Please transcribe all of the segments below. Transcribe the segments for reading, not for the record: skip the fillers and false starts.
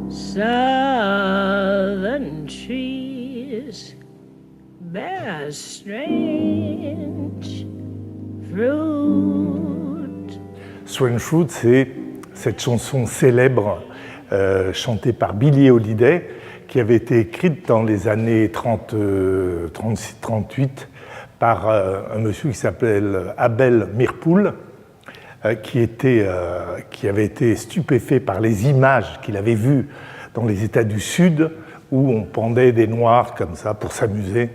Southern trees bear strange fruit. Strange Fruit, c'est cette chanson célèbre chantée par Billie Holiday qui avait été écrite dans les années 36-38 par un monsieur qui s'appelle Abel Meerpool, qui avait été stupéfait par les images qu'il avait vues dans les États du Sud où on pendait des noirs comme ça pour s'amuser.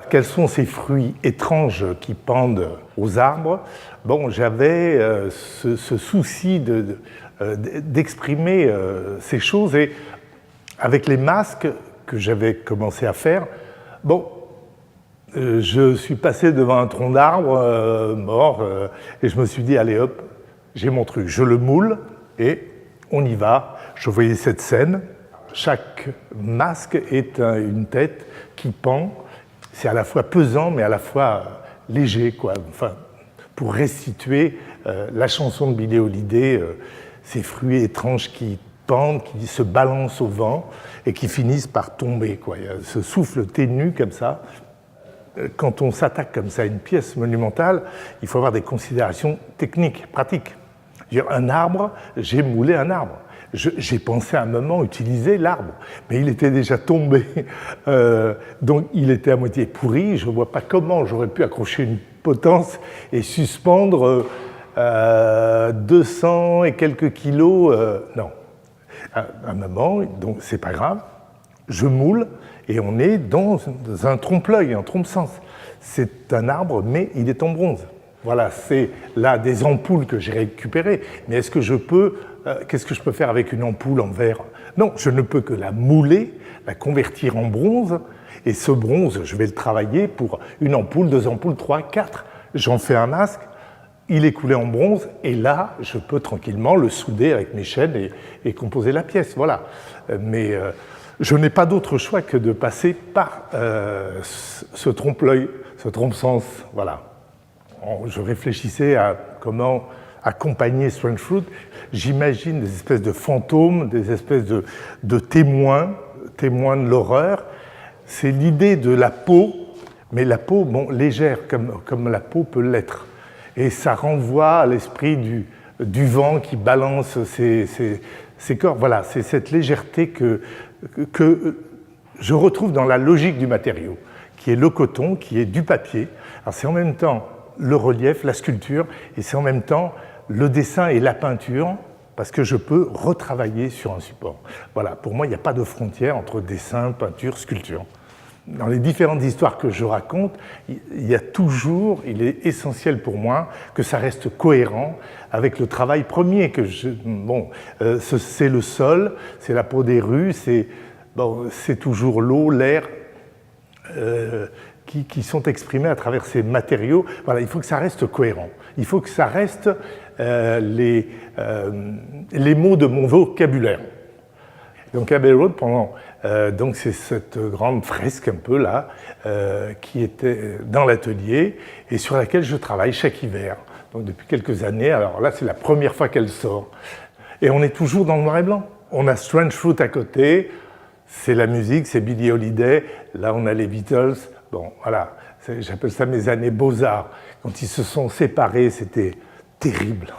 Quels sont ces fruits étranges qui pendent aux arbres? Bon, j'avais ce souci d'exprimer ces choses et avec les masques que j'avais commencé à faire, bon, je suis passé devant un tronc d'arbre mort et je me suis dit, allez hop, j'ai mon truc, je le moule et on y va. Je voyais cette scène, chaque masque est une tête qui pend, c'est à la fois pesant mais à la fois léger, quoi. Enfin, pour restituer la chanson de Billie Holiday, ces fruits étranges qui pendent, qui se balancent au vent et qui finissent par tomber, quoi. Il y a ce souffle ténu comme ça. Quand on s'attaque comme ça à une pièce monumentale, il faut avoir des considérations techniques, pratiques. Un arbre, j'ai moulé un arbre. J'ai pensé à un moment utiliser l'arbre, mais il était déjà tombé, donc il était à moitié pourri. Je ne vois pas comment j'aurais pu accrocher une potence et suspendre 200 et quelques kilos. Non, à un moment, donc c'est pas grave, je moule et on est dans un trompe-l'œil, un trompe-sens. C'est un arbre, mais il est en bronze. Voilà, c'est là des ampoules que j'ai récupérées. Mais est-ce que je peux, qu'est-ce que je peux faire avec une ampoule en verre? Non, je ne peux que la mouler, la convertir en bronze. Et ce bronze, je vais le travailler pour une ampoule, 2 ampoules, 3, 4. J'en fais un masque, il est coulé en bronze. Et là, je peux tranquillement le souder avec mes chaînes et composer la pièce. Voilà. Mais je n'ai pas d'autre choix que de passer par ce trompe-l'œil, ce trompe-sens. Voilà. Je réfléchissais à comment accompagner Strange Fruit. J'imagine des espèces de fantômes, des espèces de témoins de l'horreur. C'est l'idée de la peau, mais la peau, bon, légère, comme la peau peut l'être. Et ça renvoie à l'esprit du vent qui balance ses corps. Voilà, c'est cette légèreté que je retrouve dans la logique du matériau, qui est le coton, qui est du papier. Alors c'est en même temps le relief, la sculpture, et c'est en même temps le dessin et la peinture, parce que je peux retravailler sur un support. Voilà, pour moi, il n'y a pas de frontière entre dessin, peinture, sculpture. Dans les différentes histoires que je raconte, il est essentiel pour moi que ça reste cohérent avec le travail premier. C'est le sol, c'est la peau des rues, c'est toujours l'eau, l'air, qui sont exprimés à travers ces matériaux. Voilà, il faut que ça reste cohérent. Il faut que ça reste les mots de mon vocabulaire. Donc Abbey Road, donc c'est cette grande fresque un peu là, qui était dans l'atelier et sur laquelle je travaille chaque hiver. Donc depuis quelques années, alors là c'est la première fois qu'elle sort. Et on est toujours dans le noir et blanc. On a Strange Fruit à côté, c'est la musique, c'est Billie Holiday, là on a les Beatles. Bon, voilà, j'appelle ça mes années beaux-arts. Quand ils se sont séparés, c'était terrible,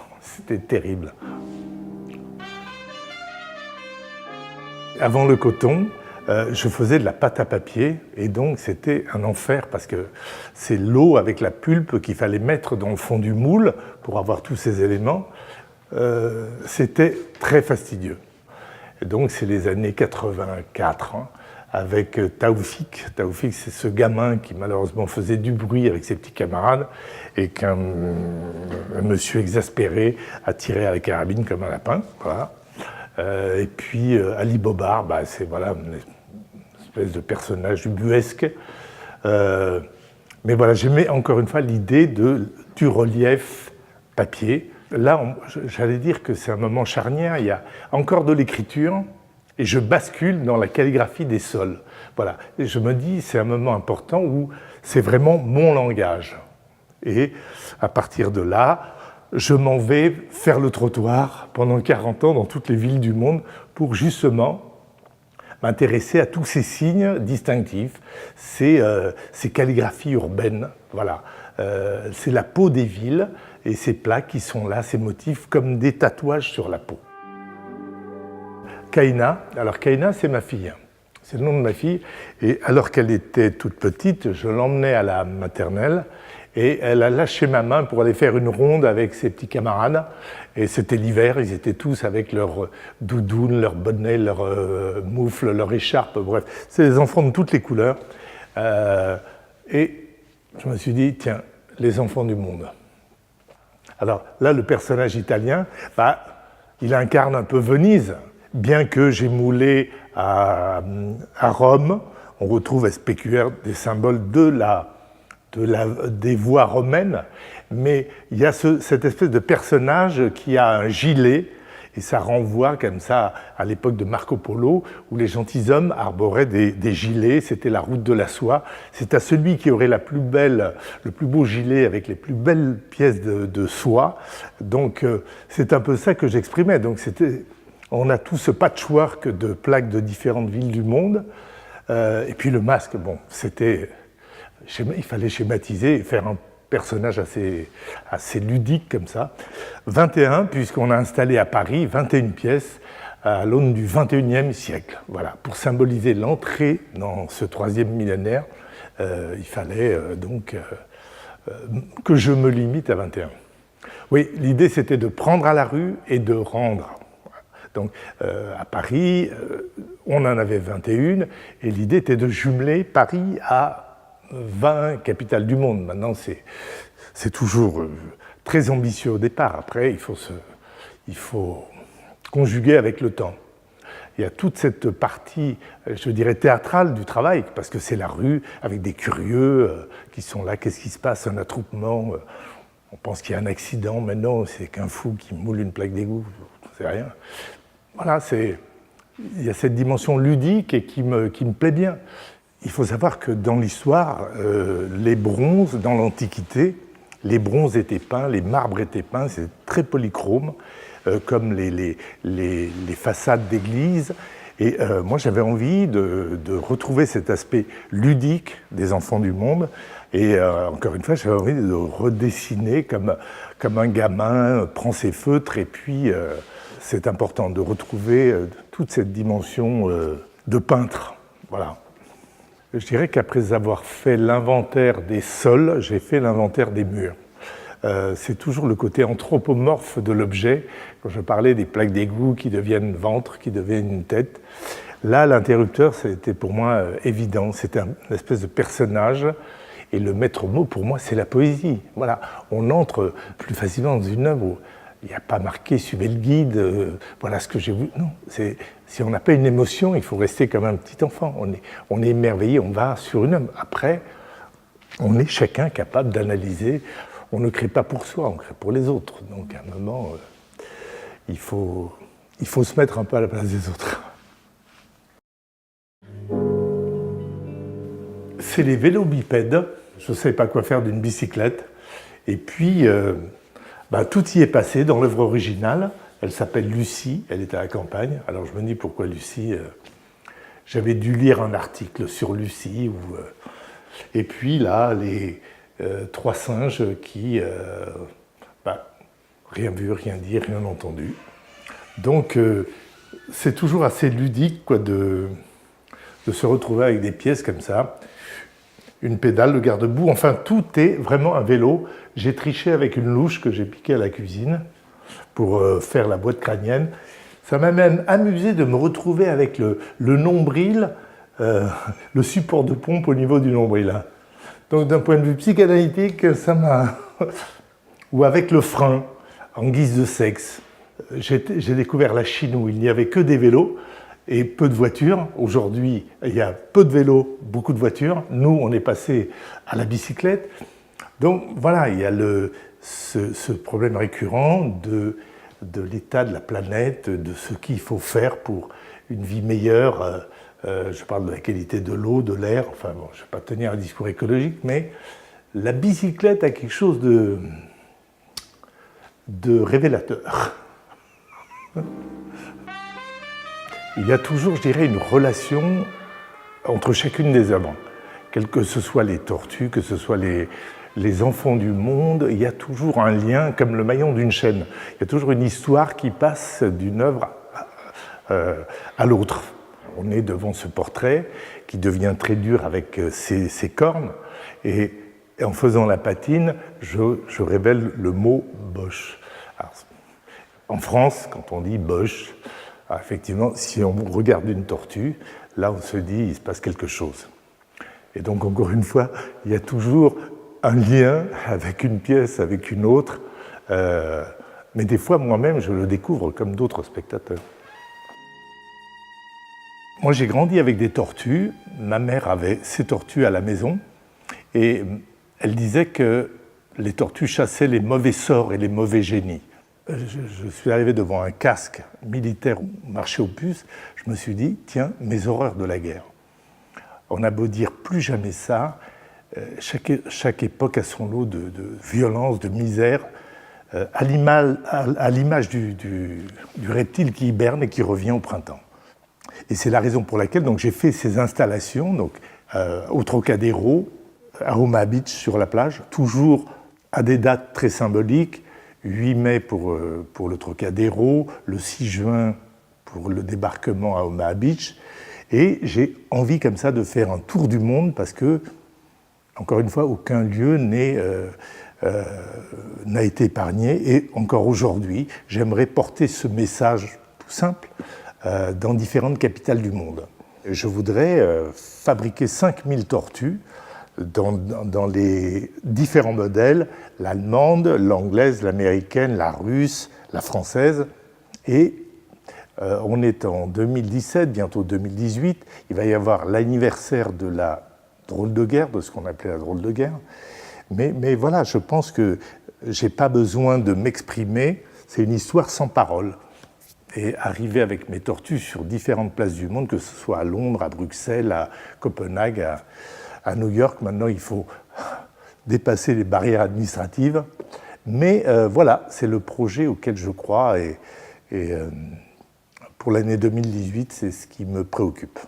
Avant le coton, je faisais de la pâte à papier et donc c'était un enfer parce que c'est l'eau avec la pulpe qu'il fallait mettre dans le fond du moule pour avoir tous ces éléments. C'était très fastidieux. Et donc c'est les années 84, avec Taoufik. Taoufik, c'est ce gamin qui malheureusement faisait du bruit avec ses petits camarades et qu'un monsieur exaspéré a tiré à la carabine comme un lapin. Voilà. Et puis Ali Bobar, c'est une espèce de personnage ubuesque. Mais voilà, j'aimais encore une fois l'idée du relief papier. Là, j'allais dire que c'est un moment charnière, il y a encore de l'écriture, et je bascule dans la calligraphie des sols. Voilà. Et je me dis, c'est un moment important où c'est vraiment mon langage. Et à partir de là, je m'en vais faire le trottoir pendant 40 ans dans toutes les villes du monde pour justement m'intéresser à tous ces signes distinctifs, ces calligraphies urbaines, voilà. C'est la peau des villes et ces plaques qui sont là, ces motifs comme des tatouages sur la peau. Kaina, alors Kaina c'est ma fille, c'est le nom de ma fille, et alors qu'elle était toute petite, je l'emmenais à la maternelle et elle a lâché ma main pour aller faire une ronde avec ses petits camarades, et c'était l'hiver, ils étaient tous avec leur doudoune, leur bonnet, leur moufle, leur écharpe, bref, c'est des enfants de toutes les couleurs, et je me suis dit, tiens, les enfants du monde. Alors là, le personnage italien, il incarne un peu Venise, bien que j'ai moulé à Rome, on retrouve à SPQR des symboles des voies romaines, mais il y a cette espèce de personnage qui a un gilet, et ça renvoie comme ça à l'époque de Marco Polo, où les gentilshommes arboraient des gilets, c'était la route de la soie. C'est à celui qui aurait le plus beau gilet avec les plus belles pièces de soie. Donc c'est un peu ça que j'exprimais. Donc on a tout ce patchwork de plaques de différentes villes du monde. Et puis le masque, bon, il fallait schématiser et faire un personnage assez ludique comme ça. 21, puisqu'on a installé à Paris 21 pièces à l'aune du 21e siècle. Voilà, pour symboliser l'entrée dans ce troisième millénaire, il fallait donc que je me limite à 21. Oui, l'idée c'était de prendre à la rue et de rendre. Donc à Paris, on en avait 21, et l'idée était de jumeler Paris à 20 capitales du monde. Maintenant, c'est toujours très ambitieux au départ. Après, il faut conjuguer avec le temps. Il y a toute cette partie, je dirais, théâtrale du travail, parce que c'est la rue avec des curieux qui sont là. Qu'est-ce qui se passe? Un attroupement. On pense qu'il y a un accident. Mais non, c'est qu'un fou qui moule une plaque d'égout. C'est rien. Voilà, il y a cette dimension ludique et qui me plaît bien. Il faut savoir que dans l'histoire, les bronzes, dans l'Antiquité, les bronzes étaient peints, les marbres étaient peints, c'est très polychrome, comme les façades d'église. Et moi, j'avais envie de retrouver cet aspect ludique des enfants du monde. Et encore une fois, j'avais envie de redessiner comme un gamin prend ses feutres. Et puis, c'est important de retrouver toute cette dimension de peintre. Voilà. Je dirais qu'après avoir fait l'inventaire des sols, j'ai fait l'inventaire des murs. C'est toujours le côté anthropomorphe de l'objet. Quand je parlais des plaques d'égout qui deviennent ventre, qui deviennent une tête, là, l'interrupteur, c'était pour moi évident. C'était une espèce de personnage. Et le maître mot, pour moi, c'est la poésie. Voilà. On entre plus facilement dans une œuvre où il n'y a pas marqué « suivez le guide, voilà ce que j'ai voulu ». Non, si on n'a pas une émotion, il faut rester comme un petit enfant. On est émerveillé, on va sur une œuvre. Après, on est chacun capable d'analyser. On ne crée pas pour soi, on crée pour les autres. Donc à un moment, il faut se mettre un peu à la place des autres. C'est les vélos bipèdes. Je ne savais pas quoi faire d'une bicyclette. Et puis, tout y est passé dans l'œuvre originale. Elle s'appelle Lucie, elle est à la campagne. Alors je me dis pourquoi Lucie j'avais dû lire un article sur Lucie. Et puis là, les 3 singes qui rien vu, rien dit, rien entendu. Donc c'est toujours assez ludique de se retrouver avec des pièces comme ça. Une pédale, le garde-boue, enfin tout est vraiment un vélo. J'ai triché avec une louche que j'ai piquée à la cuisine pour faire la boîte crânienne. Ça m'a même amusé de me retrouver avec le nombril, le support de pompe au niveau du nombril. Hein. Donc d'un point de vue psychanalytique, ça m'a... Ou avec le frein, en guise de sexe. J'ai découvert la Chine où il n'y avait que des vélos et peu de voitures. Aujourd'hui, il y a peu de vélos, beaucoup de voitures. Nous, on est passé à la bicyclette. Donc voilà, il y a ce problème récurrent de l'état de la planète, de ce qu'il faut faire pour une vie meilleure. Je parle de la qualité de l'eau, de l'air. Enfin bon, je ne vais pas tenir un discours écologique, mais la bicyclette a quelque chose de révélateur. il y a toujours, je dirais, une relation entre chacune des œuvres. Que ce soit les tortues, que ce soit les enfants du monde, il y a toujours un lien comme le maillon d'une chaîne. Il y a toujours une histoire qui passe d'une œuvre à l'autre. On est devant ce portrait qui devient très dur avec ses cornes, et en faisant la patine, je révèle le mot Bosch. Alors, en France, quand on dit Bosch, effectivement, si on regarde une tortue, là on se dit il se passe quelque chose. Et donc encore une fois, il y a toujours un lien avec une pièce, avec une autre, mais des fois moi-même je le découvre comme d'autres spectateurs. Moi j'ai grandi avec des tortues, ma mère avait ces tortues à la maison, et elle disait que les tortues chassaient les mauvais sorts et les mauvais génies. Je suis arrivé devant un casque militaire marché aux puces, je me suis dit, tiens, mes horreurs de la guerre. On a beau dire plus jamais ça, chaque époque a son lot de violence, de misère, à l'image du reptile qui hiberne et qui revient au printemps. Et c'est la raison pour laquelle j'ai fait ces installations donc, au Trocadéro, à Omaha Beach sur la plage, toujours à des dates très symboliques, 8 mai pour le Trocadéro, le 6 juin pour le débarquement à Omaha Beach. Et j'ai envie comme ça de faire un tour du monde parce que, encore une fois, aucun lieu n'a été épargné. Et encore aujourd'hui, j'aimerais porter ce message tout simple dans différentes capitales du monde. Je voudrais fabriquer 5000 tortues dans les différents modèles, l'allemande, l'anglaise, l'américaine, la russe, la française. Et on est en 2017, bientôt 2018, il va y avoir l'anniversaire de la drôle de guerre, de ce qu'on appelait la drôle de guerre. Mais voilà, je pense que je n'ai pas besoin de m'exprimer, c'est une histoire sans parole. Et arriver avec mes tortues sur différentes places du monde, que ce soit à Londres, à Bruxelles, à Copenhague, à New York, maintenant il faut dépasser les barrières administratives. Mais voilà, c'est le projet auquel je crois et pour l'année 2018, c'est ce qui me préoccupe.